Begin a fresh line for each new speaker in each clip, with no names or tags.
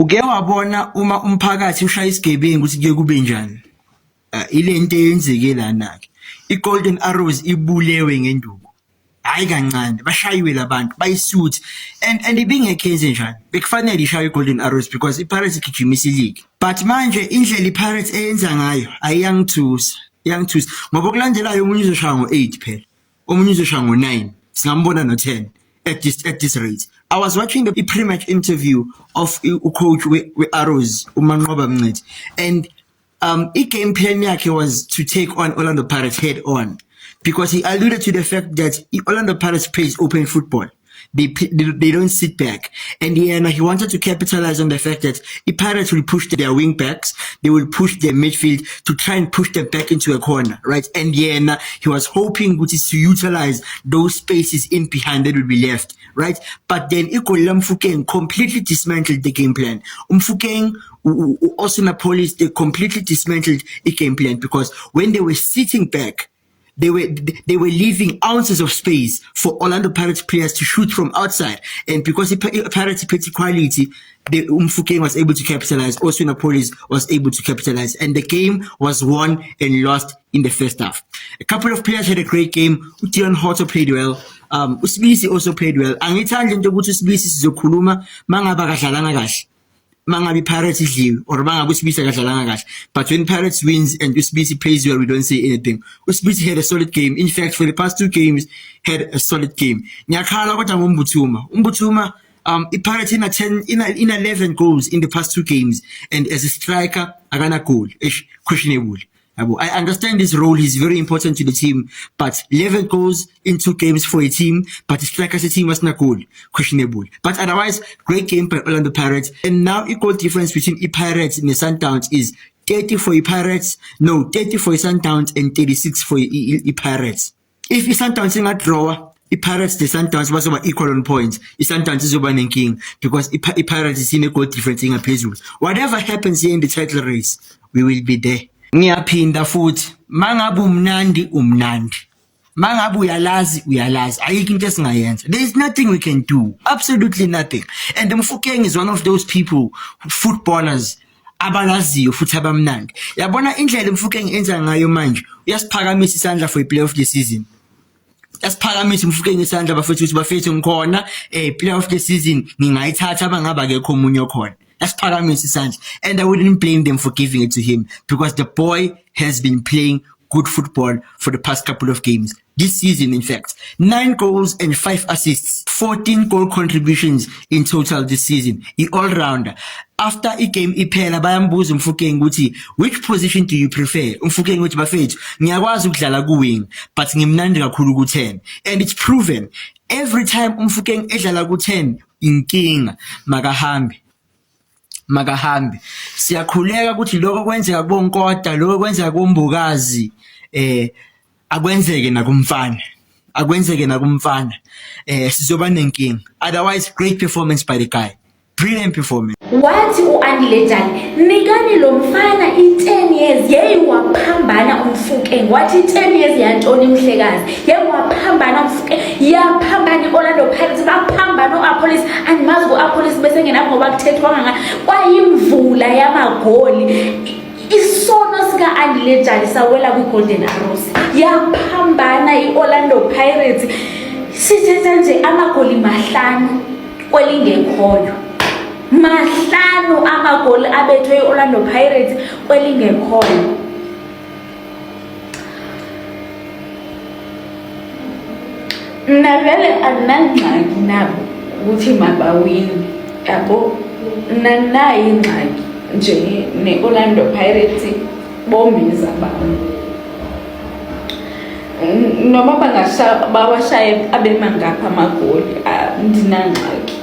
Uke wabona uma umphakathi ushaya isigebengu ukuthi kuye kube njani? Ile nto eyenzeke lana ke. IGolden Arrows ibulewe ngenduku. Hayi kancane bashayiwe labantu bayisuthi and ibingekhenze njani. Bekufanele ishaye iGolden Arrows because iPirates igijimisa ileague. But manje indlela iPirates eyenza ngayo ayiyangithusa. Iyangithusa ngoba kulandelayo umunye uzoshaya ngo8 phela. Omunye uzoshaya ngo9. Singambona no10 at this rate. I was watching the pre-match interview of coach we Arrows uManqoba Mncidi, and game plan yakhe was to take on Orlando Pirates head on, because he alluded to the fact that Orlando Pirates plays open football. They don't sit back, and he wanted to capitalize on the fact that the Pirates will push their wing backs, they will push their midfield to try and push them back into a corner, right? And he was hoping to utilize those spaces in behind that will be left, right? But then Mfukeng completely dismantled the game plan. Mfukeng also Napolis, they completely dismantled the game plan, because when they were sitting back, they were leaving ounces of space for Orlando Pirates players to shoot from outside, and because the Pirates pretty quality, Mfukeng was able to capitalize. Also Napolis was able to capitalize, and the game was won and lost in the first half. A couple of players had a great game. Dion Horto played well. Usibisi also played well. Angithandi into ukuthi Usibisi sizokhuluma mangaba kadlalanga kahle. Mangabi Pirates idliwe or mangabe Usibisi kadlalanga kahle. But when Pirates wins and Usibisi plays well, we don't say anything. Usibisi had a solid game. In fact, for the past 2 games, had a solid game. Nyakhala kodwa ngoMbuthuma. Pirates in 11 goals in the past 2 games, and as a striker, agana goal. Questionable. I understand this role is very important to the team, but 11 goals in 2 games for a team, but the striker as a team was not goal. Questionable. But otherwise, great game by Orlando Pirates. And now equal difference between Pirates and the Sundowns is 30 for Pirates, 30 for Sundowns and 36 for Pirates. If Sundowns is not draw, Pirates, the Sundowns was about equal on points. Sundowns is over king because Pirates is in a goal difference in a place. Whatever happens here in the title race, we will be there. Ngiyaphinda futhi mangabe umnandi mangabe uyalazi ayikho into esingayenza. There is nothing we can do, absolutely nothing. And Mfukeng is one of those people, footballers abalaziyo futhi abamnandi. Yabona indlela Mfukeng enza ngayo manje, uyasiphakamisa isandla for i-playoff the season. Yasiphakamisa Mfukeng isandla bafethu ngikhona playoff the season ngingayithatha bangaba akekho omunye khona. Phakamisa isandla, and I wouldn't blame them for giving it to him, because the boy has been playing good football for the past couple of games. This season, in fact, 9 goals and 5 assists, 14 goal contributions in total this season. He all-rounder. After a game iphela bayambuza Mfukeng ukuthi which position do you prefer? Mfukeng uthi bafethu ngiyakwazi ukudlala ku-wing, but ngimnandi kakhulu ku-10. And it's proven every time Mfukeng edlala ku-10 inkinga makahambi. Siyakhuleka ukuthi lokho kwenzeka kuBonkoda, lokho kwenzeka kuMbukazi, akwenzeke nakumfana. Sizoba nenkinga. Otherwise, great performance by the guy. Brilliant performance.
Wathi uAndile Jali nikani lo mfana i10 years waphambana uMfukeng, wathi 10 years yantoni Mhlekazi waphambana uMfukeng, yaphambana iOrlando Pirates, baphambana uApolis, andimazi uApolis bese ngena ngoba kuthethwa kwayimvula yamagoli. Isono sika Andile Jali sawela kwiGolden Arrows, yaphambana iOrlando Pirates, sithetha nje amagoli 5 kwelingekhoyo. 5 amagoli abethwe iOrlando Pirates kwelingekhoyo. Navele anangxaki nabo ukuthi mabawini yabo, nanayi ingxaki nje neOrlando Pirates bombiza bawo, noma bawashaye abemangapha amagoli ndinangxaki.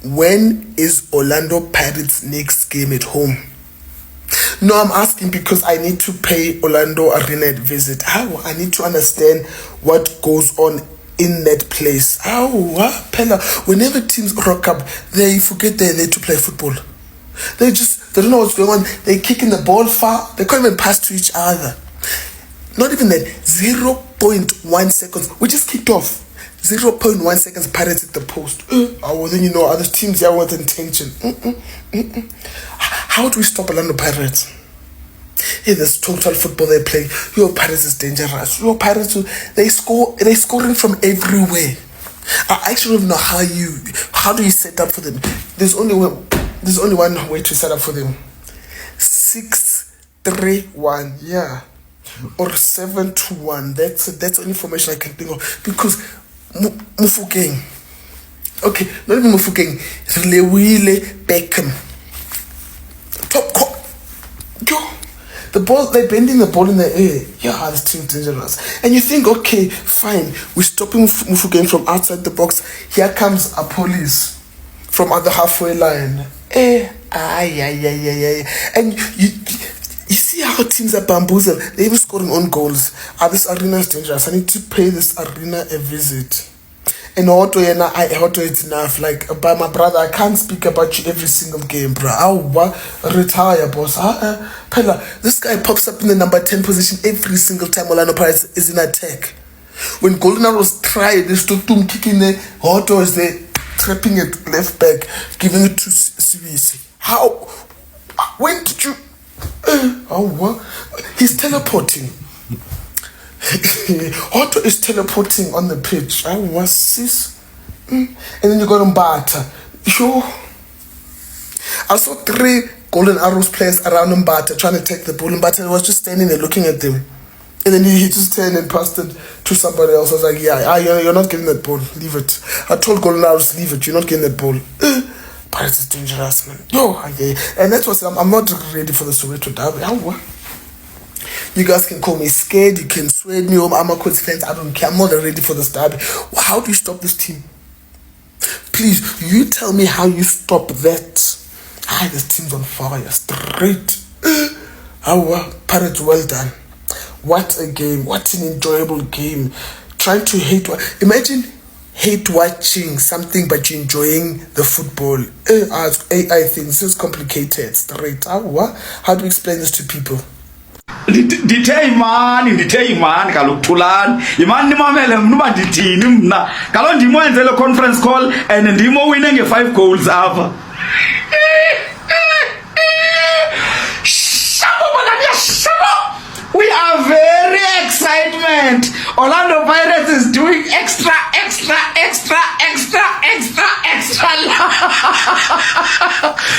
When is Orlando Pirates next game at home? No, I'm asking because I need to pay Orlando Arena a visit. How? I need to understand what goes on in that place. How? Pella, whenever teams rock up, they forget they need to play football. They don't know what's going on. They're kicking the ball far. They can't even pass to each other. Not even that. 0.1 seconds. We just kicked off. 0.1 seconds, Pirates at the post. Oh, then you know other teams there want intention. How do we stop Orlando Pirates? In this total football they play, your Pirates is dangerous. Your Pirates, they're scoring from everywhere. I actually don't know how do you set up for them? There's only one way to set up for them. 6-3-1, yeah, or 7-2-1. That's the information I can think of, because Mufokeng, okay, not even Mufokeng, Relewile Beckham, the ball, they're bending the ball in the air. Yeah, this team's dangerous. And you think, okay, fine, we're stopping Mufokeng from outside the box. Here comes a police from at the halfway line. And you see how teams are bamboozled. They're even scoring on goals. This arena is dangerous. I need to pay this arena a visit. And Otto, it's enough. Like, by my brother, I can't speak about you every single game, bro. Retire, boss. Pella, this guy pops up in the number 10 position every single time Orlando Pirates is in attack. When Golden Arrows tried, they stood to him kicking there. Otto is there, trapping it left back, giving it to Sibisi. How? When did you? What? He's teleporting. Otto is teleporting on the pitch. What's this? And then you got Mbata. Sure. I saw 3 Golden Arrows players around Mbata trying to take the ball. Mbata was just standing there looking at them. And then he just turned and passed it to somebody else. I was like, yeah, you're not getting that ball. Leave it. I told Golden Arrows, leave it. You're not getting that ball. Pirates is dangerous, man. And that's what I'm not ready for the Soweto derby. You guys can call me scared. You can swear me. I'm a Coach fans. I don't care. I'm not ready for this derby. How do you stop this team? Please, you tell me how you stop that. This team's on fire. Straight. Pirates, well done. What a game. What an enjoyable game. Trying to imagine hate watching something but you're enjoying the football. AI things. It's complicated. Straight. How do we explain this to people?
Ndithe imani kaloku thulani imani nimamele mna ndithini mna kaloku ndimwenze le conference call and ndimo wine nge5 goals apha. We are very excitement. Orlando Pirates is doing extra.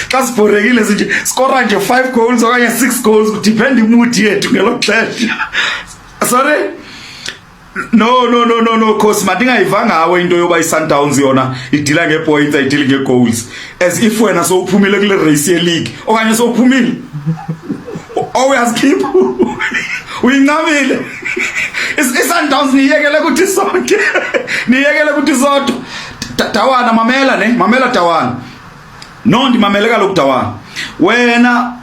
Xa sibhorekile sinje skora nje 5 goals okanye 6 goals, depend mood yethu ngelo xesha. Sorry? No, cause mandingayiva ngawe into yoba iSundowns yona idila ngepoints ayidili ngegoals, as if wena sowuphumile kule race ye-league okanye sowuphumile. Uyazikhipha uyincamile iSundowns niyekele kuthi sonke Tawana mamela Tawana. No, ndimamele kaloku Tawana. Wena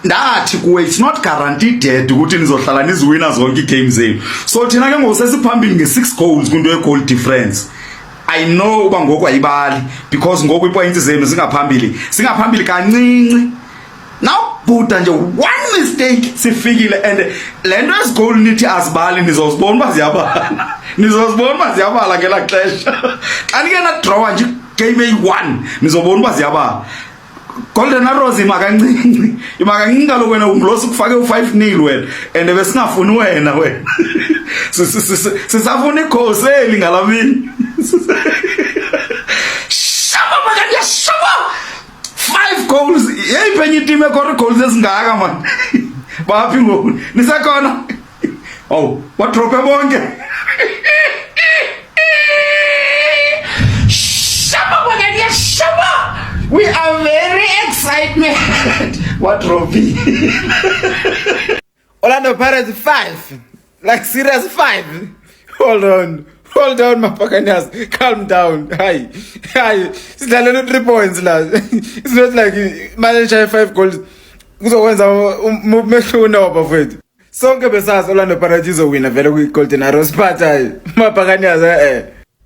ndathi kuwe it's not guaranteed dead ukuthi nizohlala niziwina zonke games zenu. So thina ke ngosesiphambili nge6 goals kunto ye-goal difference. I know uba ngoku ayibali because ngoku ipoints zenu singaphambili kancinci. Now buta nje one mistake sifikile and lento esigol nithi asibali nizozibona uba ziyabala ngela xesha. Xa nike na draw nje game eyi-1 nizobona uba ziyabala. Golden Arrows imakancinci kaloku wena unglosi kufake u5-0 wena and besingafuni wena sisafuna ikhoseli ngalamini. Shaba 5 goals. Hey, penye team ekore goals ezingaka man. Baphi ngoku? Nisekhona? Oh, what drop bonke? Shaba. We are very excited. What trophy?
Orlando Pirates 5. Like serious 5. Hold on, my Buccaneers. Calm down. Hi. Sidlale 3 points la. It's not like manager 5 goals. Kuzokwenza umehluko nobafethu. Sonke besazi Orlando Pirates izowina vele ku Golden Arrows, but my Buccaneers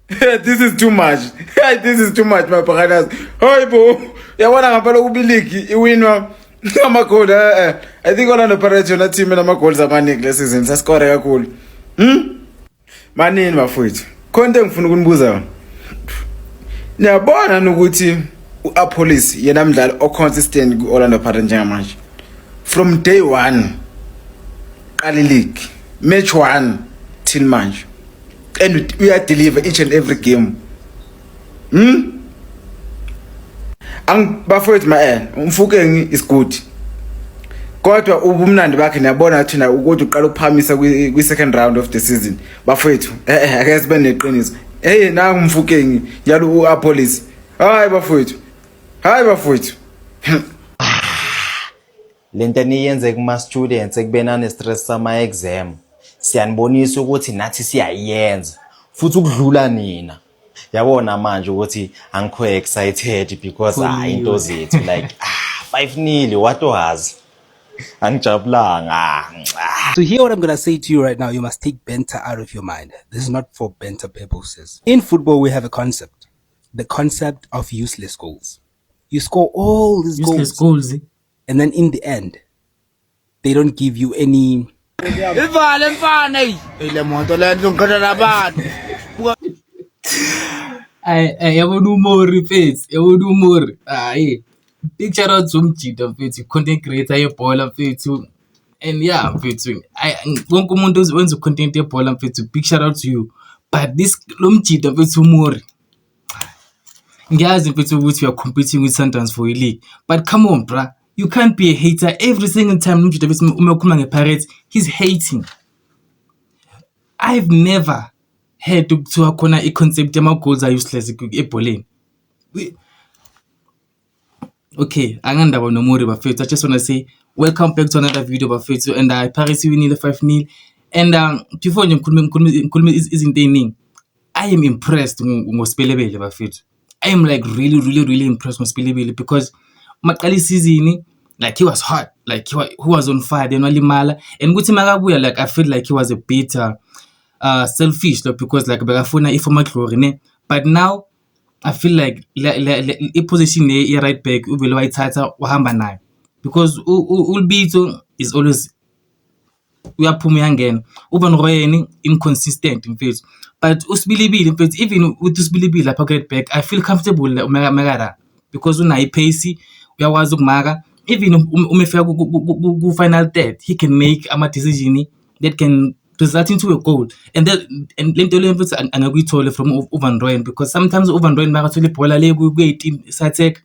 this is too much. This is too much, my Buccaneers. Hayibo. Yabona ngempela kuba league iwinwa amagoli. I think Orlando Pirates yona team enama goals amaningi le season. Sascore kakhulu. Manini bafowethu. Konke ngifuna ukunibuza yona. Niyabona ukuthi uApolice yena mdlali oconsistent kuOrlando Pirates njengamanje. From day 1 qali league, match 1 till manje. And we are deliver each and every game. Bafowethu umfukeng is good. Kodwa ubumnandi bakhe niyabona thina ukuthi uqala ukuphamisa kwi second round of the season. Bafowethu ake sibe neqiniso. Nangu umfukeng yalo uApolice. Hayi bafowethu.
Lento eniyenze kuma students ekubena ne stress sama exam. Siyanibonisa ukuthi nathi siyayenza. Futhi ukudlula nina. Yabona manje ukuthi angikho excited because into zethu like 5-0 what was angijabulanga.
So hear what I'm going to say to you right now. You must take banter out of your mind. This is not for banter purposes. In football, we have a concept. The concept of useless goals. You score all these goals. And then in the end, they don't give you any...
Yabona umori mfethu, yabona umori. Big shout out to Mjida mfethu, content creator yebhola mfethu. And yeah mfethu, wonke umuntu wenza content yebhola mfethu, big shout out to you. But this lo Mjida mfethu umori. Ngiyazi mfethu ukuthi you are competing with Sundowns for a league. But come on bruh, you can't be a hater every single time Mjida mfethu umekhuluma ngePirates, he's hating. I've never heard to khona i-concept yama goals are useless ebholeni. Okay, angandaba nomori bafethu. I just want to say welcome back to another video bafethu, and Pirates winile 5-0. And before nje ngikhuluma izinto eziningi, I am impressed ngoSiphelebele bafethu. I am like really impressed ngoSiphelebele because maqala isizini like he was hot, like he was on fire, then walimala, and ukuthi makabuya like I feel like he was a bit selfish because like bekafuna i-former glory ne. But now I feel like i-position right back uvele wayithatha wahamba nayo because uLbito is always uyaphuma uyangena. uVan Rooyen inconsistent mfethu, but uSibilibili mfethu, even with uSibilibili lapha right back I feel comfortable umekara because unayo ipace, uyawazi ukumaka. Even umefika ku final third he can make ama decision that can result into a goal, and lento le mfethu angakuyithola from uVan Rooyen because sometimes uVan Rooyen makathola ibhola le ku-18 attack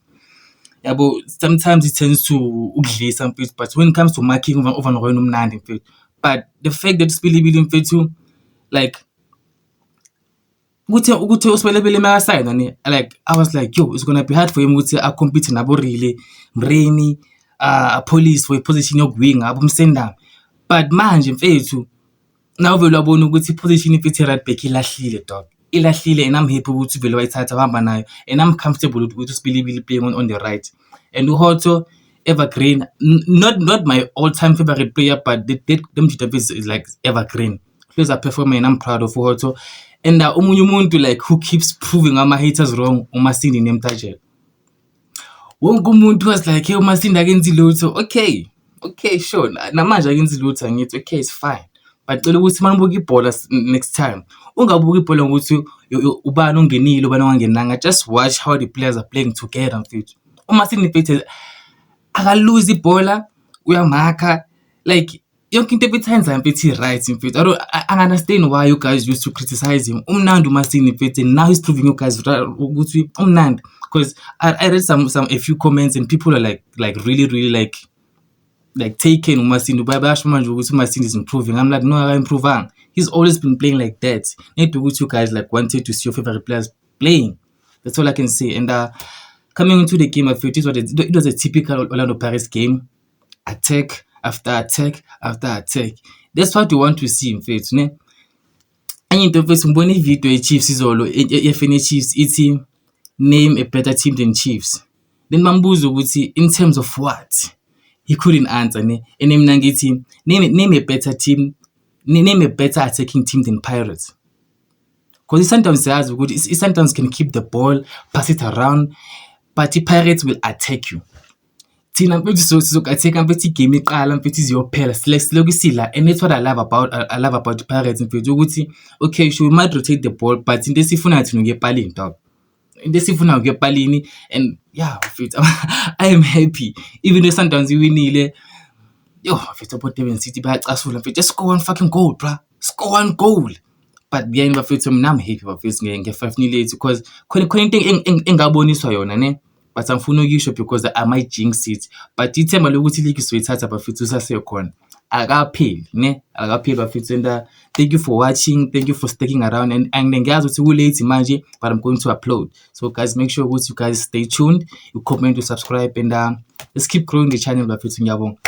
yabo, sometimes it tends to ukudlisa mfethu, but when it comes to marking uVan Rooyen umnandi mfethu. But the fact that Siphelebele mfethu like ukuthi uSiphelebele makasayina ne, like I was like yo, it's gonna be hard for him ukuthi compete nabo Rile Mreni Police for a position yokuwinga abo Msendam. But manje mfethu now vele wabona ukuthi position ifithe right back ilahlile dog, ilahlile, and I'm happy ukuthi vele wayithatha wahamba nayo, and I'm comfortable with Siphelebele playing on the right. And uHotho evergreen, not my all-time favorite player, but them is like evergreen. He's a performer and I'm proud of uHotho. And omunye umuntu like who keeps proving ama haters wrong, uMasindi Nemtajela. Wonke umuntu was like hey uMasindi akenzi lutho. Okay sure, namanje akenzi lutho angithi okay it's fine. But cela ukuthi manibuka ibhola next time ungabuka ibhola ngokuthi ubani ongenile ubani ongenanga, just watch how the players are playing together mfethu. uMasindi mfethu akalose ibhola uyamakha like yonke into ebithenza mfethu right mfethu. I understand why you guys used to criticize him. Umnandi uMasindi mfethu, and now he's proving you guys ukuthi umnandi, because I read a few comments and people are like really like taken uMasindi bayasho manje ukuthi uMasindi is improving. I'm like no, improving. He's always been playing like that. Need to you guys like wanted to see your favorite players playing. That's all I can say. And coming into the game, I felt it was a typical Orlando Pirates game. Attack after attack after attack. That's what we want to see in fact, ne? And into first mbone video Chiefs izolo FNA Chiefs ithi name a better team than Chiefs. Then mambuzo ukuthi in terms of what? He couldn't answer ne. And mina ngithi name a better team, name a better attacking team than Pirates. Because sometimes sometimes can keep the ball, pass it around, but the Pirates will attack you. thina mfethu sizokatheka mfethu igame iqala mfethu iziyophela siloku sidla, and that's what I love about Pirates mfethu ukuthi okay sure we might rotate the ball but into esifuna thina ukuya epalini dog, into esifuna ukuya epalini. And yeah mfethu I am happy even though Sundowns iwinile. Yo mfethu abo Durban City bayacasula mfethu, score one fucking goal bra, score one goal. But then bafethu mina I'm happy bafethu nge-5-0 lethu because khona into engaboniswa yona ne, but angifuni ukuyisho because I might jinx it, but ithemba lokuthi league soyithatha bafethu sasekhona akapheli ne, akapheli bafethu. And thank you for watching, thank you for sticking around, and ngiyazi ukuthi ku-late manje but I'm going to upload, so guys make sure ukuthi you guys stay tuned, you comment, you subscribe, and let's keep growing the channel bafethu. Ngiyabonga.